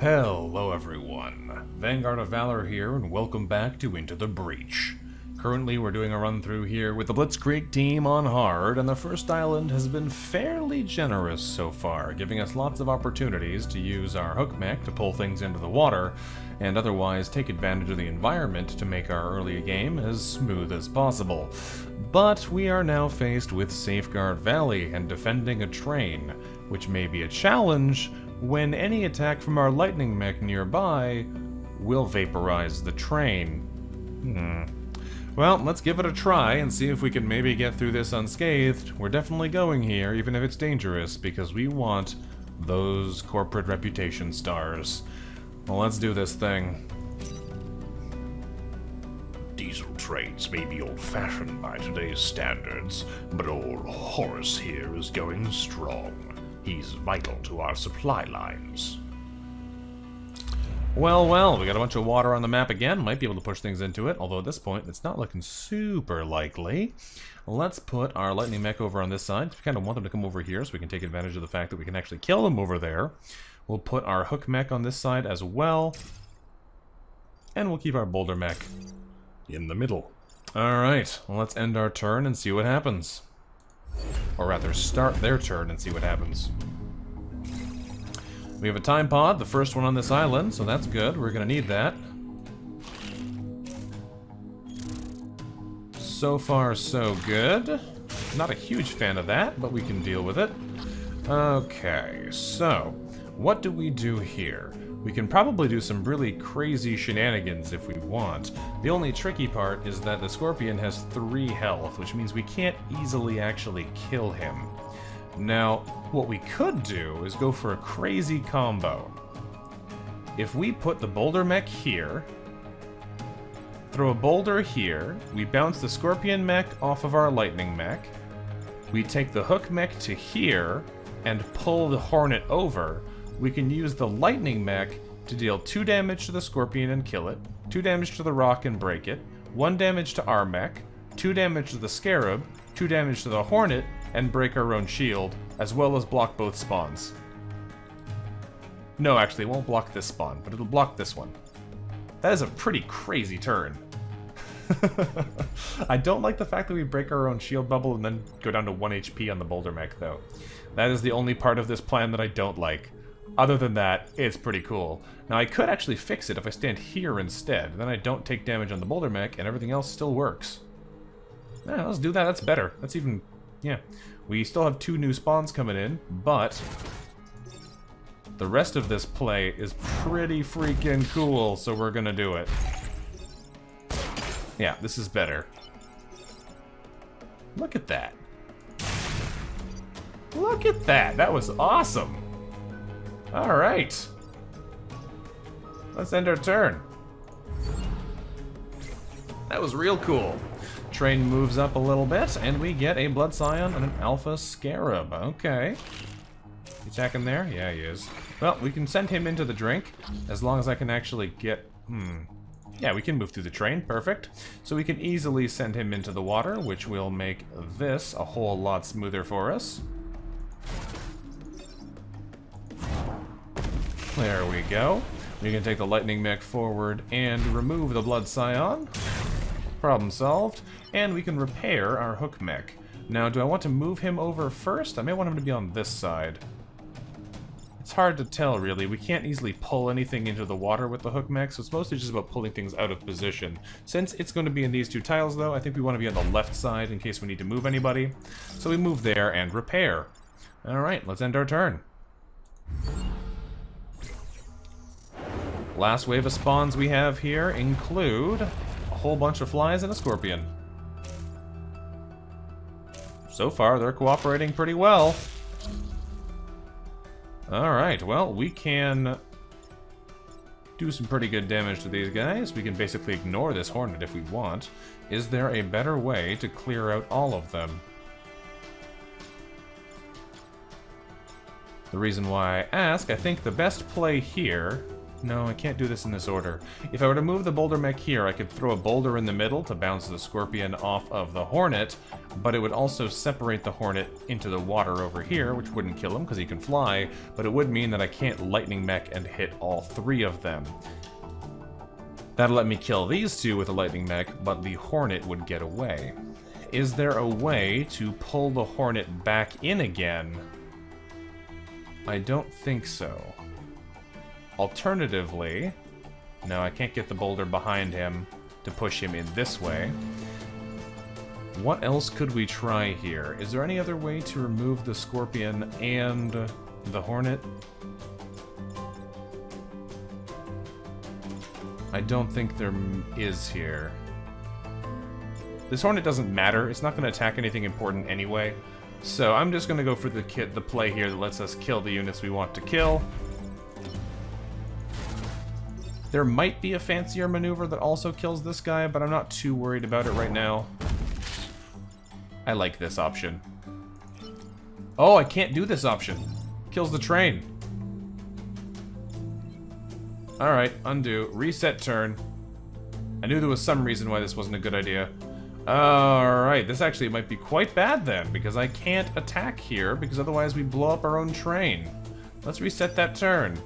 Hello everyone, Vanguard of Valor here, and welcome back to Into the Breach. Currently we're doing a run through here with the Blitzkrieg team on hard, and the first island has been fairly generous so far, giving us lots of opportunities to use our hook mech to pull things into the water, and otherwise take advantage of the environment to make our early game as smooth as possible. But we are now faced with Safeguard Valley and defending a train, which may be a challenge when any attack from our lightning mech nearby will vaporize the train. Well, let's give it a try and see if we can maybe get through this unscathed. We're definitely going here, even if it's dangerous, because we want those corporate reputation stars. Well, let's do this thing. Diesel trains may be old-fashioned by today's standards, but old Horace here is going strong. He's vital to our supply lines. Well, we got a bunch of water on the map again. Might be able to push things into it, although at this point it's not looking super likely. Let's put our lightning mech over on this side. We kind of want them to come over here so we can take advantage of the fact that we can actually kill them over there. We'll put our hook mech on this side as well. And we'll keep our boulder mech in the middle. Alright, well, let's end our turn and see what happens. Or rather, start their turn and see what happens. We have a time pod, the first one on this island, so that's good. We're gonna need that. So far, so good. Not a huge fan of that, but we can deal with it. Okay, so what do we do here? We can probably do some really crazy shenanigans if we want. The only tricky part is that the Scorpion has 3 health, which means we can't easily actually kill him. Now, what we could do is go for a crazy combo. If we put the boulder mech here, throw a boulder here, we bounce the Scorpion mech off of our lightning mech, we take the hook mech to here, and pull the Hornet over, we can use the lightning mech to deal 2 damage to the Scorpion and kill it, 2 damage to the rock and break it, 1 damage to our mech, 2 damage to the Scarab, 2 damage to the Hornet, and break our own shield, as well as block both spawns. No, actually, it won't block this spawn, but it'll block this one. That is a pretty crazy turn. I don't like the fact that we break our own shield bubble and then go down to 1 HP on the boulder mech, though. That is the only part of this plan that I don't like. Other than that, it's pretty cool. Now, I could actually fix it if I stand here instead. Then I don't take damage on the boulder mech, and everything else still works. Yeah, let's do that. That's better. That's even... yeah. We still have 2 new spawns coming in, but the rest of this play is pretty freaking cool, so we're gonna do it. Yeah, this is better. Look at that. Look at that. That was awesome. Alright. Let's end our turn. That was real cool. Train moves up a little bit, and we get a Blood Scion and an Alpha Scarab. Okay. You attacking there? Yeah, he is. Well, we can send him into the drink, as long as I can actually get... Yeah, we can move through the train. Perfect. So we can easily send him into the water, which will make this a whole lot smoother for us. There we go. We can take the lightning mech forward and remove the Blood Scion. Problem solved. And we can repair our hook mech. Now, do I want to move him over first? I may want him to be on this side. It's hard to tell, really. We can't easily pull anything into the water with the hook mech, so it's mostly just about pulling things out of position. Since it's going to be in these 2 tiles, though, I think we want to be on the left side in case we need to move anybody. So we move there and repair. Alright, let's end our turn. Last wave of spawns we have here include a whole bunch of flies and a scorpion. So far, they're cooperating pretty well. Alright, well, we can do some pretty good damage to these guys. We can basically ignore this Hornet if we want. Is there a better way to clear out all of them? The reason why I ask, I think the best play here No, I can't do this in this order. If I were to move the boulder mech here, I could throw a boulder in the middle to bounce the Scorpion off of the Hornet, but it would also separate the Hornet into the water over here, which wouldn't kill him because he can fly, but it would mean that I can't lightning mech and hit all three of them. That'll let me kill these two with a lightning mech, but the Hornet would get away. Is there a way to pull the Hornet back in again? I don't think so. Alternatively, no, I can't get the boulder behind him to push him in this way. What else could we try here? Is there any other way to remove the Scorpion and the Hornet? I don't think there is here. This Hornet doesn't matter. It's not going to attack anything important anyway. So I'm just going to go for the play here that lets us kill the units we want to kill. There might be a fancier maneuver that also kills this guy, but I'm not too worried about it right now. I like this option. Oh, I can't do this option. Kills the train. Alright, undo. Reset turn. I knew there was some reason why this wasn't a good idea. Alright, this actually might be quite bad then, because I can't attack here, because otherwise we blow up our own train. Let's reset that turn.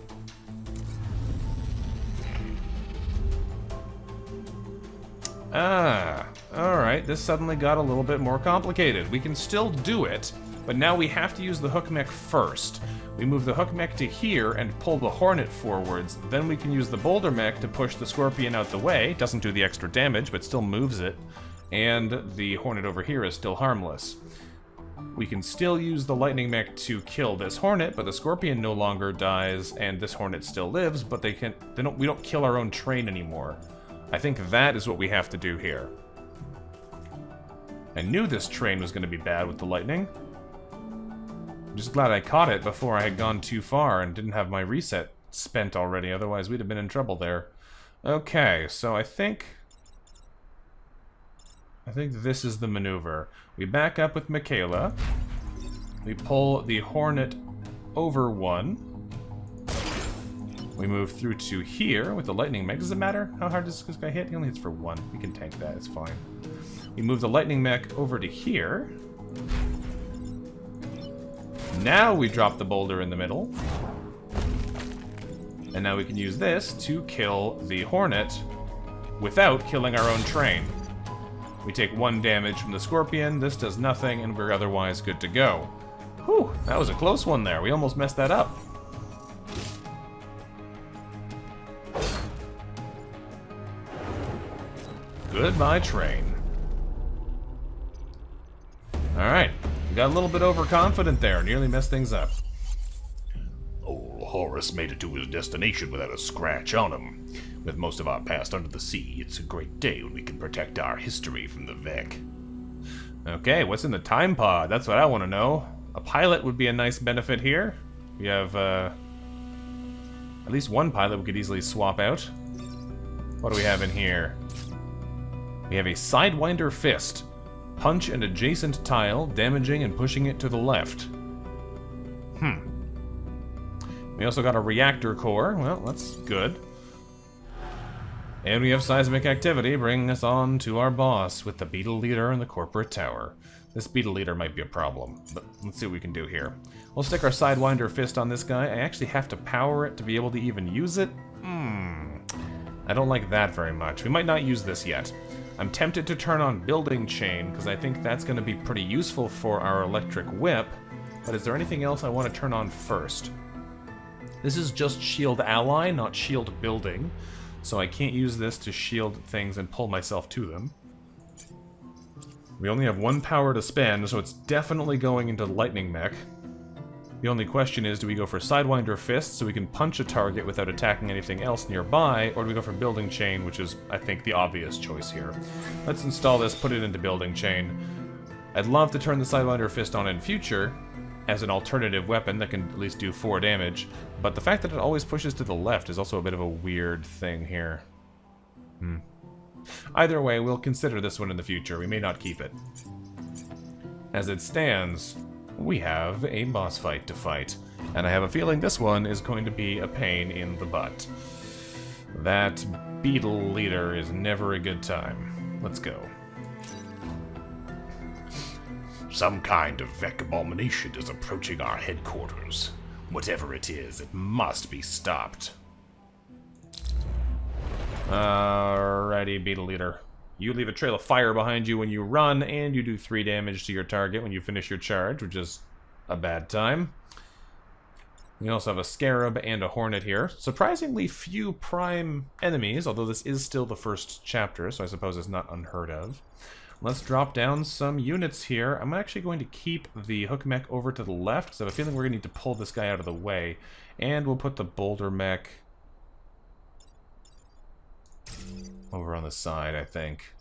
Alright, this suddenly got a little bit more complicated. We can still do it, but now we have to use the hook mech first. We move the hook mech to here and pull the Hornet forwards, then we can use the boulder mech to push the Scorpion out the way. Doesn't do the extra damage, but still moves it. And the Hornet over here is still harmless. We can still use the lightning mech to kill this Hornet, but the Scorpion no longer dies, and this Hornet still lives, but we don't kill our own train anymore. I think that is what we have to do here. I knew this train was going to be bad with the lightning. I'm just glad I caught it before I had gone too far and didn't have my reset spent already, otherwise we'd have been in trouble there. Okay, so I think this is the maneuver. We back up with Michaela. We pull the Hornet over one. We move through to here with the lightning mech. Does it matter how hard this guy hit? He only hits for one. We can tank that, it's fine. We move the lightning mech over to here. Now we drop the boulder in the middle. And now we can use this to kill the Hornet without killing our own train. We take 1 damage from the Scorpion, this does nothing, and we're otherwise good to go. Whew, that was a close one there. We almost messed that up. Goodbye, train. Alright, we got a little bit overconfident there, nearly messed things up. Old Horace made it to his destination without a scratch on him. With most of our past under the sea, it's a great day when we can protect our history from the Vec. Okay, what's in the time pod? That's what I want to know. A pilot would be a nice benefit here. We have, at least one pilot we could easily swap out. What do we have in here? We have a Sidewinder Fist. Punch an adjacent tile, damaging and pushing it to the left. We also got a reactor core. Well, that's good. And we have seismic activity, bringing us on to our boss with the Beetle Leader in the corporate tower. This Beetle Leader might be a problem, but let's see what we can do here. We'll stick our Sidewinder Fist on this guy. I actually have to power it to be able to even use it. I don't like that very much. We might not use this yet. I'm tempted to turn on Building Chain, because I think that's going to be pretty useful for our electric whip, but is there anything else I want to turn on first? This is just Shield Ally, not Shield Building, so I can't use this to shield things and pull myself to them. We only have 1 power to spend, so it's definitely going into Lightning Mech. The only question is, do we go for Sidewinder Fist so we can punch a target without attacking anything else nearby, or do we go for Building Chain, which is, I think, the obvious choice here. Let's install this, put it into Building Chain. I'd love to turn the Sidewinder Fist on in future as an alternative weapon that can at least do 4 damage, but the fact that it always pushes to the left is also a bit of a weird thing here. Either way, we'll consider this one in the future. We may not keep it. As it stands, we have a boss fight to fight, and I have a feeling this one is going to be a pain in the butt. That beetle leader is never a good time. Let's go. Some kind of Vec abomination is approaching our headquarters. Whatever it is, it must be stopped. Alrighty, beetle leader. You leave a trail of fire behind you when you run, and you do 3 damage to your target when you finish your charge, which is a bad time. We also have a scarab and a hornet here. Surprisingly few prime enemies, although this is still the first chapter, so I suppose it's not unheard of. Let's drop down some units here. I'm actually going to keep the hook mech over to the left, because I have a feeling we're going to need to pull this guy out of the way. And we'll put the boulder mech over on the side, I think.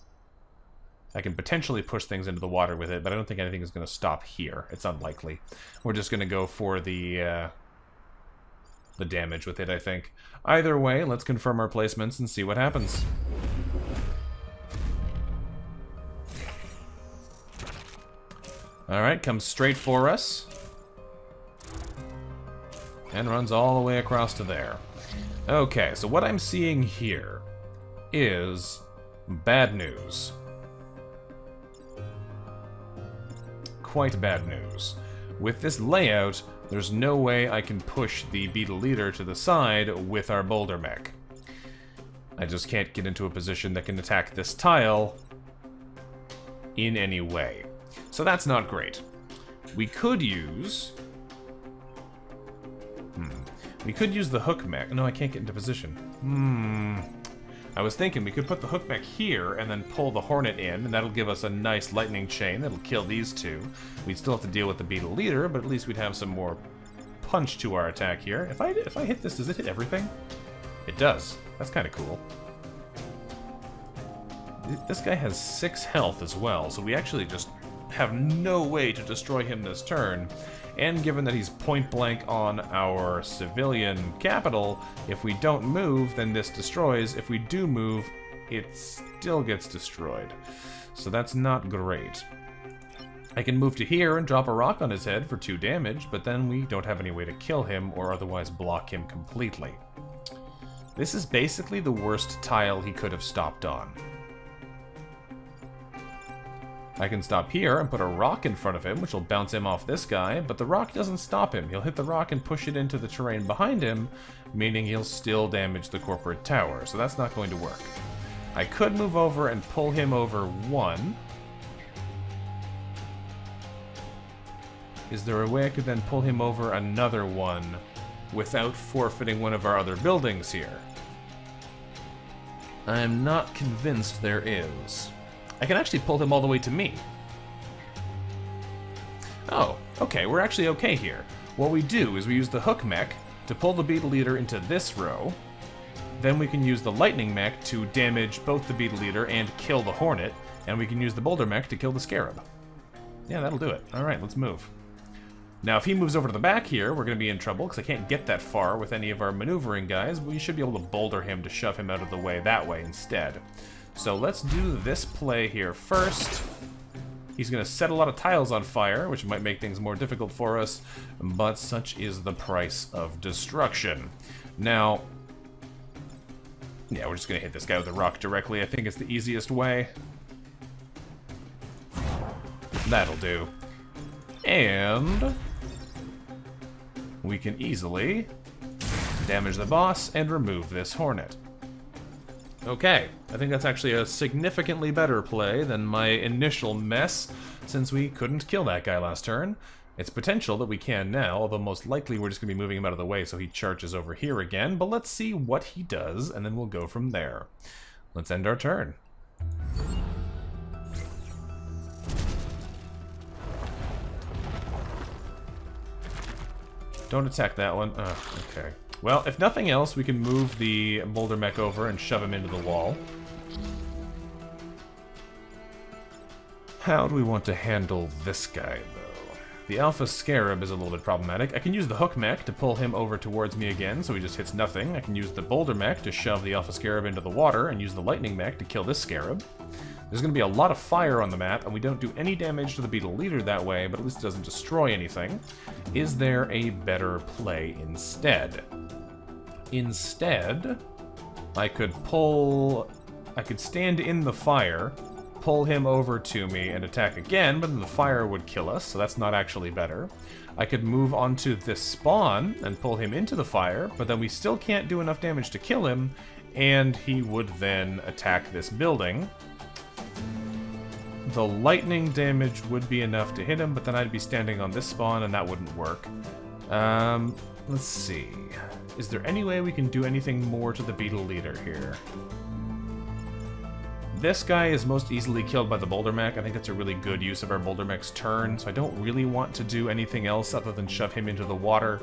I can potentially push things into the water with it, but I don't think anything is going to stop here. It's unlikely. We're just going to go for the damage with it, I think. Either way, let's confirm our placements and see what happens. Alright, comes straight for us. And runs all the way across to there. Okay, so what I'm seeing here is bad news. Quite bad news. With this layout, there's no way I can push the beetle leader to the side with our boulder mech. I just can't get into a position that can attack this tile in any way. So that's not great. We could use... We could use the hook mech. No, I can't get into position. I was thinking we could put the hook mech here and then pull the hornet in, and that'll give us a nice lightning chain that'll kill these two. We'd still have to deal with the beetle leader, but at least we'd have some more punch to our attack here. If I hit this, does it hit everything? It does. That's kind of cool. This guy has 6 health as well, so we actually just have no way to destroy him this turn. And given that he's point blank on our civilian capital, if we don't move, then this destroys. If we do move, it still gets destroyed. So that's not great. I can move to here and drop a rock on his head for 2 damage, but then we don't have any way to kill him or otherwise block him completely. This is basically the worst tile he could have stopped on. I can stop here and put a rock in front of him, which will bounce him off this guy, but the rock doesn't stop him. He'll hit the rock and push it into the terrain behind him, meaning he'll still damage the corporate tower, so that's not going to work. I could move over and pull him over 1. Is there a way I could then pull him over another 1 without forfeiting one of our other buildings here? I'm not convinced there is. I can actually pull him all the way to me. Oh, okay, we're actually okay here. What we do is we use the hook mech to pull the beetle leader into this row. Then we can use the lightning mech to damage both the beetle leader and kill the hornet. And we can use the boulder mech to kill the scarab. Yeah, that'll do it. Alright, let's move. Now, if he moves over to the back here, we're going to be in trouble, because I can't get that far with any of our maneuvering guys. We should be able to boulder him to shove him out of the way that way instead. So let's do this play here first. He's going to set a lot of tiles on fire, which might make things more difficult for us, but such is the price of destruction. Now, yeah, we're just going to hit this guy with a rock directly. I think it's the easiest way. That'll do. And we can easily damage the boss and remove this hornet. Okay, I think that's actually a significantly better play than my initial mess, since we couldn't kill that guy last turn. It's potential that we can now, although most likely we're just going to be moving him out of the way so he charges over here again, but let's see what he does, and then we'll go from there. Let's end our turn. Don't attack that one. Okay. Well, if nothing else, we can move the boulder mech over and shove him into the wall. How do we want to handle this guy, though? The Alpha Scarab is a little bit problematic. I can use the hook mech to pull him over towards me again, so he just hits nothing. I can use the boulder mech to shove the Alpha Scarab into the water, and use the lightning mech to kill this scarab. There's going to be a lot of fire on the map, and we don't do any damage to the beetle leader that way, but at least it doesn't destroy anything. Is there a better play instead? Instead, I could pull... I could stand in the fire, pull him over to me, and attack again, but then the fire would kill us, so that's not actually better. I could move onto this spawn and pull him into the fire, but then we still can't do enough damage to kill him, and he would then attack this building. The lightning damage would be enough to hit him, but then I'd be standing on this spawn, and that wouldn't work. Let's see. Is there any way we can do anything more to the beetle leader here? This guy is most easily killed by the boulder mech. I think it's a really good use of our boulder mech's turn, so I don't really want to do anything else other than shove him into the water.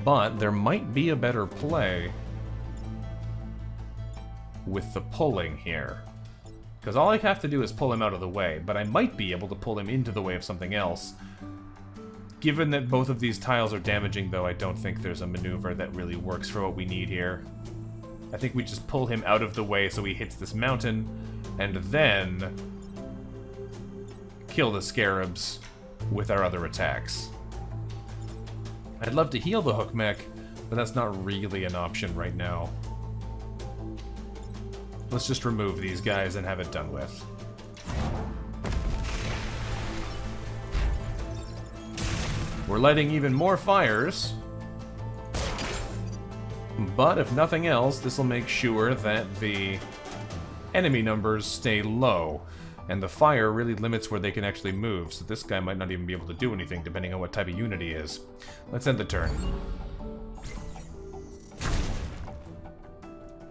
But there might be a better play with the pulling here. Because all I have to do is pull him out of the way, but I might be able to pull him into the way of something else. Given that both of these tiles are damaging, though, I don't think there's a maneuver that really works for what we need here. I think we just pull him out of the way so he hits this mountain, and then kill the scarabs with our other attacks. I'd love to heal the hook mech, but that's not really an option right now. Let's just remove these guys and have it done with. We're lighting even more fires. But if nothing else, this will make sure that the enemy numbers stay low. And the fire really limits where they can actually move, so this guy might not even be able to do anything, depending on what type of unit he is. Let's end the turn.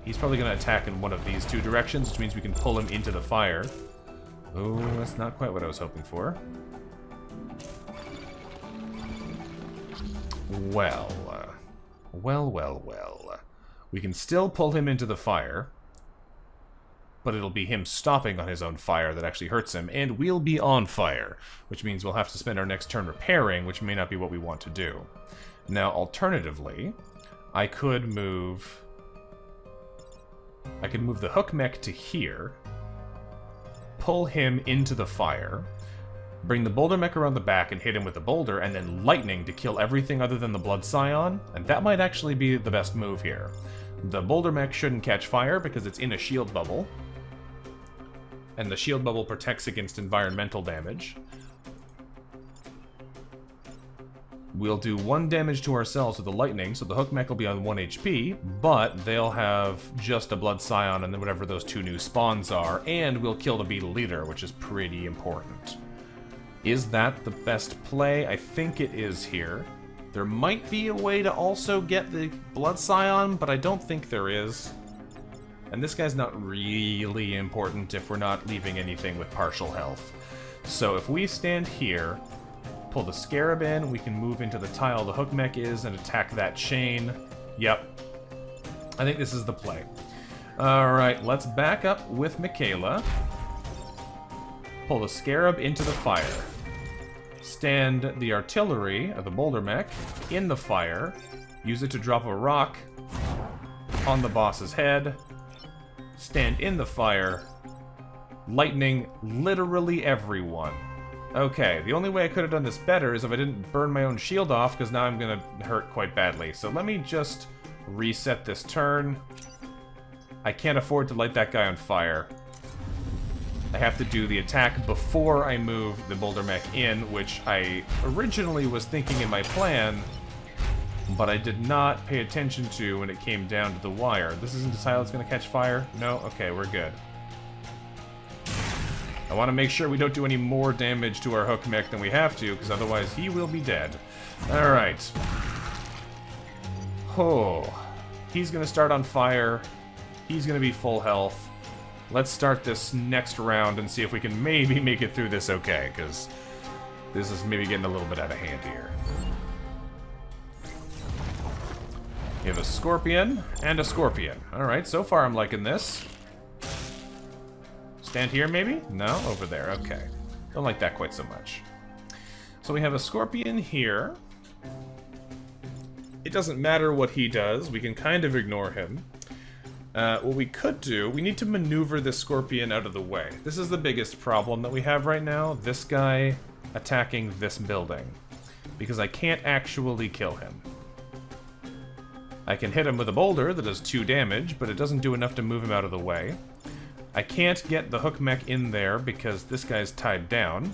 He's probably going to attack in one of these two directions, which means we can pull him into the fire. Oh, that's not quite what I was hoping for. Well, well. We can still pull him into the fire, but it'll be him stopping on his own fire that actually hurts him, and we'll be on fire, which means we'll have to spend our next turn repairing, which may not be what we want to do. Now, alternatively, I could move the hook mech to here, pull him into the fire, bring the boulder mech around the back and hit him with the boulder, and then lightning to kill everything other than the blood scion, and that might actually be the best move here. The boulder mech shouldn't catch fire because it's in a shield bubble, and the shield bubble protects against environmental damage. We'll do 1 damage to ourselves with the lightning, so the hook mech will be on 1 HP, but they'll have just a blood scion and then whatever those 2 new spawns are, and we'll kill the beetle leader, which is pretty important. Is that the best play? I think it is here. There might be a way to also get the blood scion, but I don't think there is. And this guy's not really important if we're not leaving anything with partial health. So if we stand here, pull the scarab in, we can move into the tile the hook mech is and attack that chain. Yep. I think this is the play. Alright, let's back up with Michaela. Pull the scarab into the fire. Stand the artillery, or the boulder mech, in the fire. Use it to drop a rock on the boss's head. Stand in the fire. Lightning literally everyone. Okay, the only way I could have done this better is if I didn't burn my own shield off, because now I'm going to hurt quite badly. So let me just reset this turn. I can't afford to light that guy on fire. I have to do the attack before I move the boulder mech in, which I originally was thinking in my plan, but I did not pay attention to when it came down to the wire. This isn't a tile that's going to catch fire? No? Okay, we're good. I want to make sure we don't do any more damage to our hook mech than we have to, because otherwise he will be dead. Alright. Oh. He's going to start on fire. He's going to be full health. Let's start this next round and see if we can maybe make it through this okay, because this is maybe getting a little bit out of hand here. You have a scorpion and a scorpion. Alright, so far I'm liking this. Stand here, maybe? No? Over there, okay. Don't like that quite so much. So we have a scorpion here. It doesn't matter what he does, we can kind of ignore him. What we could do, we need to maneuver this scorpion out of the way. This is the biggest problem that we have right now, this guy attacking this building. Because I can't actually kill him. I can hit him with a boulder that does 2 damage, but it doesn't do enough to move him out of the way. I can't get the hook mech in there because this guy's tied down.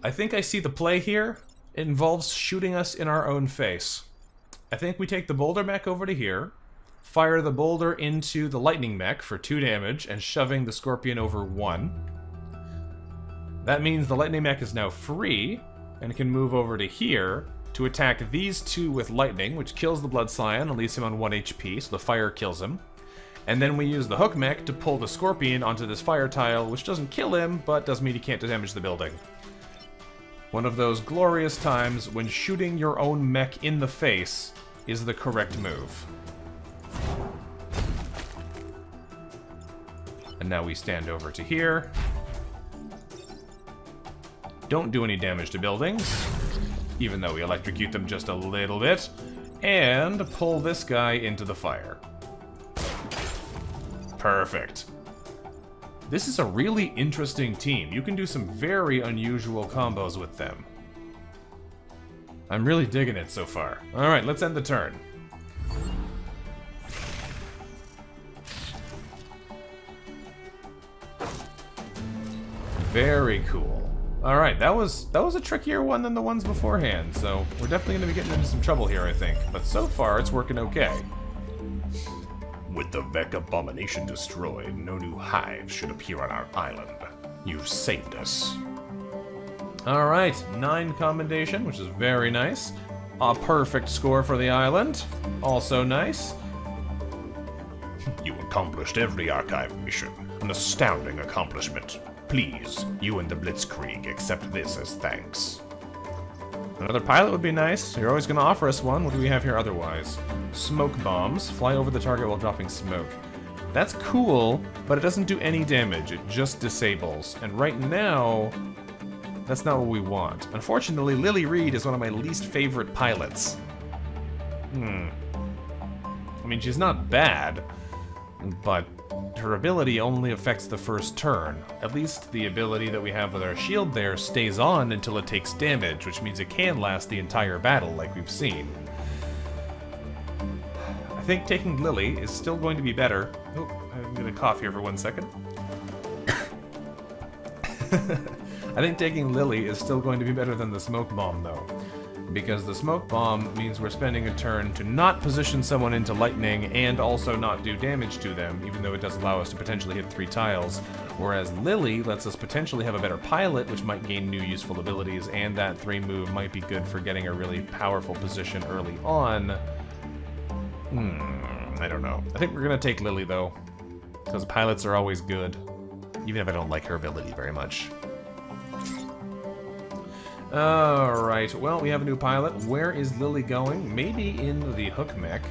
I think I see the play here. It involves shooting us in our own face. I think we take the boulder mech over to here, fire the boulder into the lightning mech for 2 damage, and shoving the scorpion over 1. That means the lightning mech is now free, and can move over to here to attack these 2 with lightning, which kills the blood scion and leaves him on 1 HP, so the fire kills him. And then we use the hook mech to pull the scorpion onto this fire tile, which doesn't kill him, but does mean he can't damage the building. One of those glorious times when shooting your own mech in the face is the correct move. And now we stand over to here. Don't do any damage to buildings, even though we electrocute them just a little bit. And pull this guy into the fire. Perfect. This is a really interesting team. You can do some very unusual combos with them. I'm really digging it so far. Alright, let's end the turn. Very cool. Alright, that was a trickier one than the ones beforehand, so we're definitely going to be getting into some trouble here, I think. But so far, it's working okay. With the Vec abomination destroyed, no new hives should appear on our island. You've saved us. Alright, 9 commendation, which is very nice. A perfect score for the island. Also nice. You accomplished every archive mission. An astounding accomplishment. Please, you and the Blitzkrieg accept this as thanks. Another pilot would be nice. You're always going to offer us one. What do we have here otherwise? Smoke bombs. Fly over the target while dropping smoke. That's cool, but it doesn't do any damage. It just disables. And right now, that's not what we want. Unfortunately, Lily Reed is one of my least favorite pilots. I mean, she's not bad, but her ability only affects the first turn. At least the ability that we have with our shield there stays on until it takes damage, which means it can last the entire battle, like we've seen. I think taking Lily is still going to be better. Oh, I'm gonna cough here for 1 second. I think taking Lily is still going to be better than the smoke bomb, though. Because the smoke bomb means we're spending a turn to not position someone into lightning and also not do damage to them, even though it does allow us to potentially hit 3 tiles. Whereas Lily lets us potentially have a better pilot, which might gain new useful abilities, and that 3 move might be good for getting a really powerful position early on. I don't know. I think we're gonna take Lily, though, because pilots are always good, even if I don't like her ability very much. Alright, well, we have a new pilot. Where is Lily going? Maybe in the hook mech.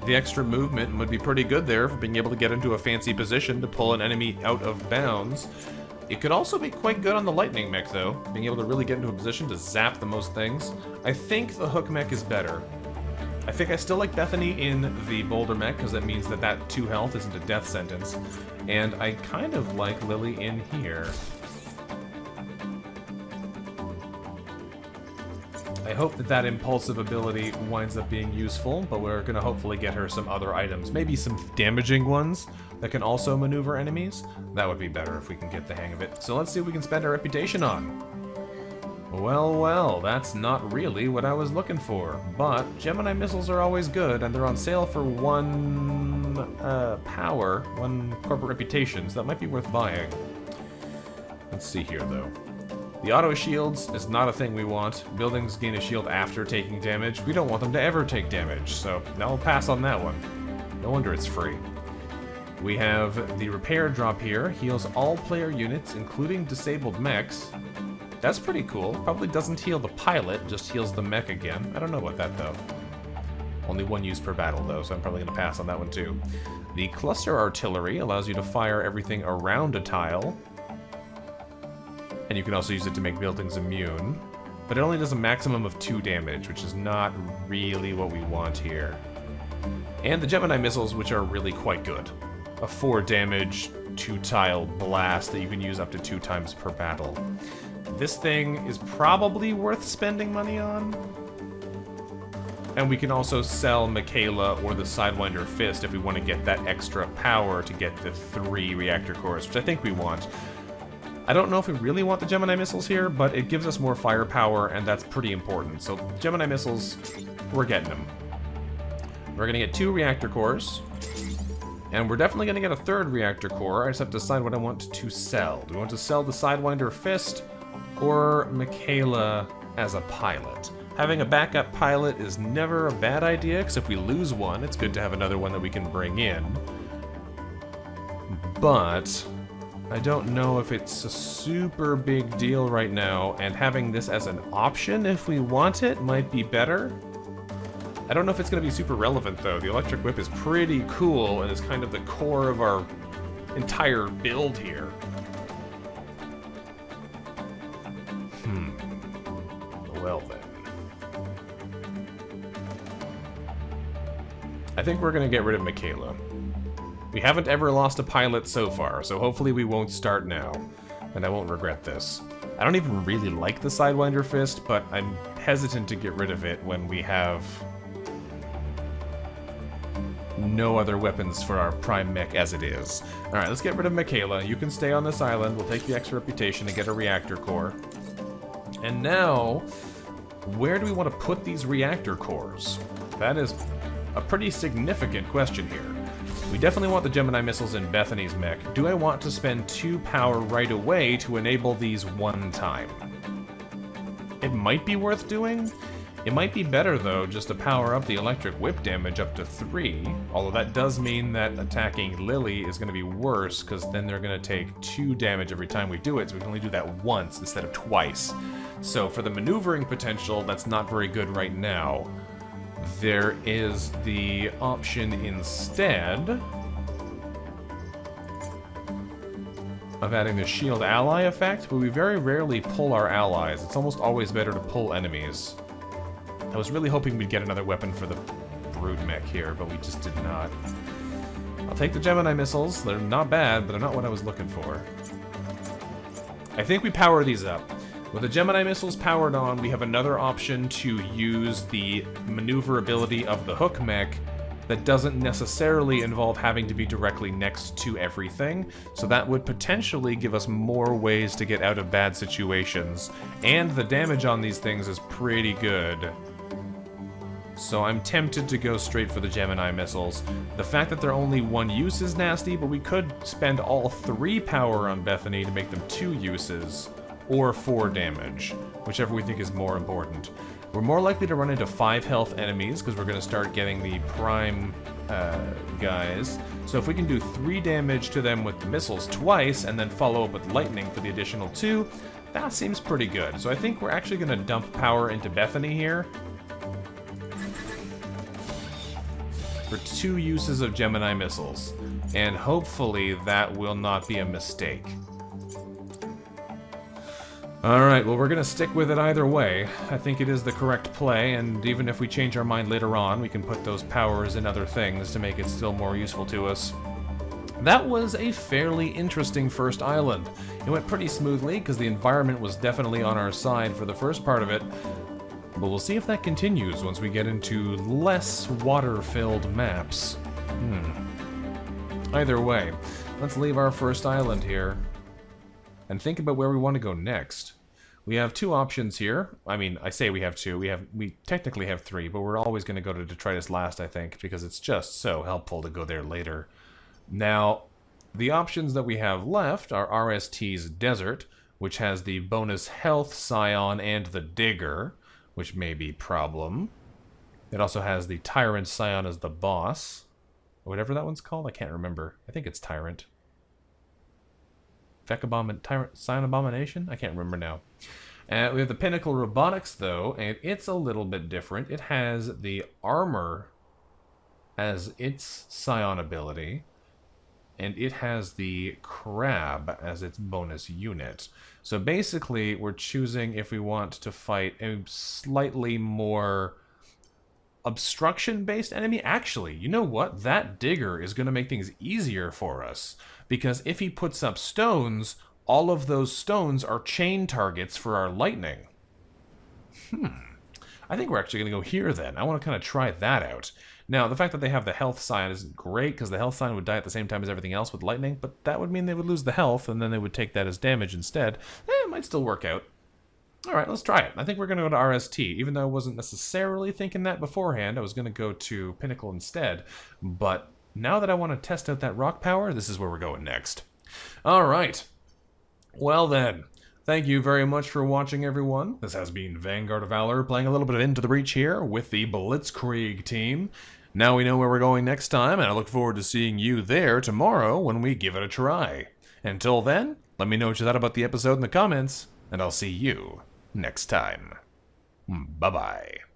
The extra movement would be pretty good there for being able to get into a fancy position to pull an enemy out of bounds. It could also be quite good on the lightning mech, though, being able to really get into a position to zap the most things. I think the hook mech is better. I think I still like Bethany in the boulder mech, because that means that 2 health isn't a death sentence. And I kind of like Lily in here. I hope that impulsive ability winds up being useful, but we're going to hopefully get her some other items. Maybe some damaging ones that can also maneuver enemies. That would be better if we can get the hang of it. So let's see what we can spend our reputation on. Well, well, that's not really what I was looking for. But Gemini missiles are always good, and they're on sale for 1 power, 1 corporate reputation, so that might be worth buying. Let's see here, though. The auto shields is not a thing we want. Buildings gain a shield after taking damage. We don't want them to ever take damage, so I'll pass on that one. No wonder it's free. We have the repair drop here. Heals all player units, including disabled mechs. That's pretty cool. Probably doesn't heal the pilot, just heals the mech again. I don't know about that, though. Only 1 use per battle, though, so I'm probably going to pass on that one, too. The cluster artillery allows you to fire everything around a tile. And you can also use it to make buildings immune. But it only does a maximum of 2 damage, which is not really what we want here. And the Gemini missiles, which are really quite good. A 4 damage, 2 tile blast that you can use up to 2 times per battle. This thing is probably worth spending money on. And we can also sell Michaela or the Sidewinder Fist if we want to get that extra power to get the 3 reactor cores, which I think we want. I don't know if we really want the Gemini missiles here, but it gives us more firepower, and that's pretty important. So Gemini missiles, we're getting them. We're going to get 2 reactor cores, and we're definitely going to get a 3rd reactor core. I just have to decide what I want to sell. Do we want to sell the Sidewinder Fist or Michaela as a pilot? Having a backup pilot is never a bad idea, because if we lose one, it's good to have another one that we can bring in. But I don't know if it's a super big deal right now, and having this as an option if we want it might be better. I don't know if it's going to be super relevant, though. The electric whip is pretty cool and is kind of the core of our entire build here. Well then. I think we're going to get rid of Michaela. We haven't ever lost a pilot so far, so hopefully we won't start now, and I won't regret this. I don't even really like the Sidewinder Fist, but I'm hesitant to get rid of it when we have no other weapons for our prime mech as it is. Alright, let's get rid of Michaela. You can stay on this island. We'll take the extra reputation and get a reactor core. And now, where do we want to put these reactor cores? That is a pretty significant question here. We definitely want the Gemini missiles in Bethany's mech. Do I want to spend 2 power right away to enable these one time? It might be worth doing. It might be better, though, just to power up the electric whip damage up to 3, although that does mean that attacking Lily is going to be worse, because then they're going to take 2 damage every time we do it, so we can only do that once instead of twice. So for the maneuvering potential, that's not very good right now. There is the option instead of adding the shield ally effect, but we very rarely pull our allies. It's almost always better to pull enemies. I was really hoping we'd get another weapon for the brood mech here, but we just did not. I'll take the Gemini missiles. They're not bad, but they're not what I was looking for. I think we power these up. With the Gemini missiles powered on, we have another option to use the maneuverability of the hook mech that doesn't necessarily involve having to be directly next to everything, so that would potentially give us more ways to get out of bad situations, and the damage on these things is pretty good. So I'm tempted to go straight for the Gemini missiles. The fact that they're only 1 use is nasty, but we could spend all 3 power on Bethany to make them 2 uses. Or 4 damage, whichever we think is more important. We're more likely to run into 5 health enemies, because we're going to start getting the prime guys. So if we can do 3 damage to them with the missiles twice, and then follow up with lightning for the additional 2, that seems pretty good. So I think we're actually going to dump power into Bethany here. For 2 uses of Gemini missiles. And hopefully that will not be a mistake. Alright, well, we're going to stick with it either way. I think it is the correct play, and even if we change our mind later on, we can put those powers in other things to make it still more useful to us. That was a fairly interesting first island. It went pretty smoothly, because the environment was definitely on our side for the first part of it, but we'll see if that continues once we get into less water-filled maps. Either way, let's leave our first island here and think about where we want to go next. We have 2 options here. I mean, I say we have 2. We technically have 3, but we're always going to go to Detritus last, I think, because it's just so helpful to go there later. Now, the options that we have left are RST's Desert, which has the bonus health Scion and the Digger, which may be a problem. It also has the Tyrant Scion as the boss. Whatever that one's called, I can't remember. I think it's Tyrant. Scion Abomination? I can't remember now. We have the Pinnacle Robotics, though, and it's a little bit different. It has the Armor as its Scion ability, and it has the Crab as its bonus unit. So basically, we're choosing if we want to fight a slightly more obstruction-based enemy. Actually, you know what? That Digger is going to make things easier for us, because if he puts up stones, all of those stones are chain targets for our lightning. I think we're actually going to go here then. I want to kind of try that out. Now, the fact that they have the health sign isn't great, because the health sign would die at the same time as everything else with lightning, but that would mean they would lose the health, and then they would take that as damage instead. It might still work out. Alright, let's try it. I think we're going to go to RST, even though I wasn't necessarily thinking that beforehand. I was going to go to Pinnacle instead, but now that I want to test out that rock power, this is where we're going next. Alright. Well then, thank you very much for watching, everyone. This has been Vanguard of Valor, playing a little bit of Into the Breach here with the Blitzkrieg team. Now we know where we're going next time, and I look forward to seeing you there tomorrow when we give it a try. Until then, let me know what you thought about the episode in the comments, and I'll see you next time. Bye-bye.